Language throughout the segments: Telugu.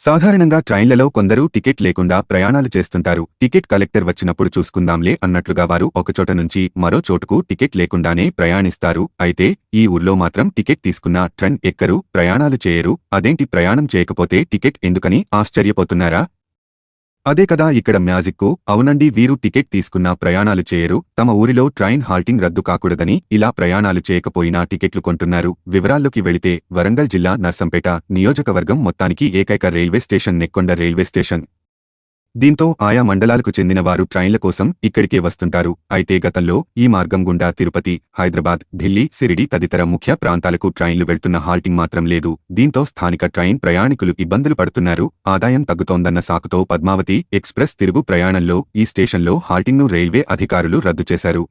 సాధారణంగా ట్రైన్లలో కొందరు టికెట్ లేకుండా ప్రయాణాలు చేస్తుంటారు. టికెట్ కలెక్టర్ వచ్చినప్పుడు చూసుకుందాంలే అన్నట్లుగా వారు ఒకచోట నుంచి మరో చోటుకు టికెట్ లేకుండానే ప్రయాణిస్తారు. అయితే ఈ ఊర్లో మాత్రం టికెట్ తీసుకున్న ట్రైన్ ఎక్కరు, ప్రయాణాలు చేయరు. అదేంటి ప్రయాణం చేయకపోతే టికెట్ ఎందుకని ఆశ్చర్యపోతున్నారా? అదే కదా ఇక్కడ మ్యాజిక్కు. అవునండి, వీరు టికెట్ తీసుకున్నా ప్రయాణాలు చేయరు. తమ ఊరిలో ట్రైన్ హాల్టింగ్ రద్దు కాకూడదని ఇలా ప్రయాణాలు చేయకపోయినా టికెట్లు కొంటున్నారు. వివరాల్లోకి వెళితే వరంగల్ జిల్లా నర్సంపేట నియోజకవర్గం మొత్తానికి ఏకైక railway station Nekkonda railway station. దీంతో ఆయా మండలాలకు చెందిన వారు ట్రైన్ల కోసం ఇక్కడికే వస్తుంటారు. అయితే గతంలో ఈ మార్గం గుండా తిరుపతి, హైదరాబాద్, ఢిల్లీ, సిరిడి తదితర ముఖ్య ప్రాంతాలకు ట్రైన్లు వెళ్తున్న హాల్టింగ్ మాత్రం లేదు. దీంతో స్థానిక ట్రైన్ ప్రయాణికులు ఇబ్బందులు పడుతున్నారు. ఆదాయం తగ్గుతోందన్న సాకుతో పద్మావతి ఎక్స్ప్రెస్ తిరుగు ప్రయాణంలో ఈ స్టేషన్లో హాల్టింగ్ను రైల్వే అధికారులు రద్దు చేశారు.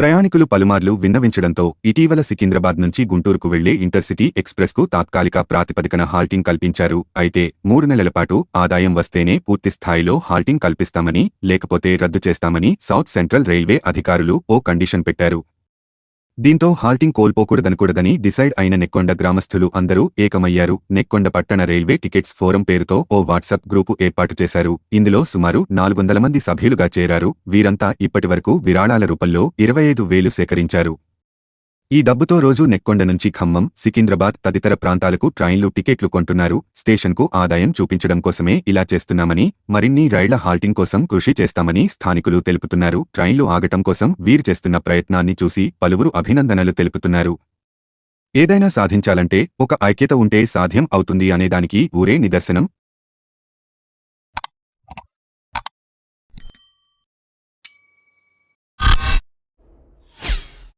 ప్రయాణికులు పలుమార్లు విన్నవించడంతో ఇటీవల సికింద్రాబాద్ నుంచి గుంటూరుకు వెళ్లే ఇంటర్సిటీ ఎక్స్ప్రెస్కు తాత్కాలిక ప్రాతిపదికన హాల్టింగ్ కల్పించారు. అయితే 3 నెలల పాటు ఆదాయం వస్తేనే పూర్తిస్థాయిలో హాల్టింగ్ కల్పిస్తామని, లేకపోతే రద్దు చేస్తామని సౌత్ సెంట్రల్ రైల్వే అధికారులు ఓ కండిషన్ పెట్టారు. దీంతో హాల్టింగ్ కోల్పోకూడదనకూడదని డిసైడ్ అయిన నెక్కొండ గ్రామస్థులు అందరూ ఏకమయ్యారు. నెక్కొండ పట్టణ రైల్వే టికెట్స్ ఫోరం పేరుతో ఓ వాట్సాప్ గ్రూపు ఏర్పాటు చేశారు. ఇందులో సుమారు 400 మంది సభ్యులుగా చేరారు. వీరంతా ఇప్పటివరకు విరాళాల రూపంలో 25,000 సేకరించారు. ఈ డబ్బుతో రోజు నెక్కొండ నుంచి ఖమ్మం, సికింద్రాబాద్ తదితర ప్రాంతాలకు ట్రైన్లు టికెట్లు కొంటున్నారు. స్టేషన్కు ఆదాయం చూపించడం కోసమే ఇలా చేస్తున్నామని, మరిన్ని రైళ్ల హాల్టింగ్ కోసం కృషి చేస్తామని స్థానికులు తెలుపుతున్నారు. ట్రైన్లు ఆగటం కోసం వీరు చేస్తున్న ప్రయత్నాన్ని చూసి పలువురు అభినందనలు తెలుపుతున్నారు. ఏదైనా సాధించాలంటే ఒక ఐక్యత ఉంటే సాధ్యం అవుతుంది అనేదానికి ఊరే నిదర్శనం.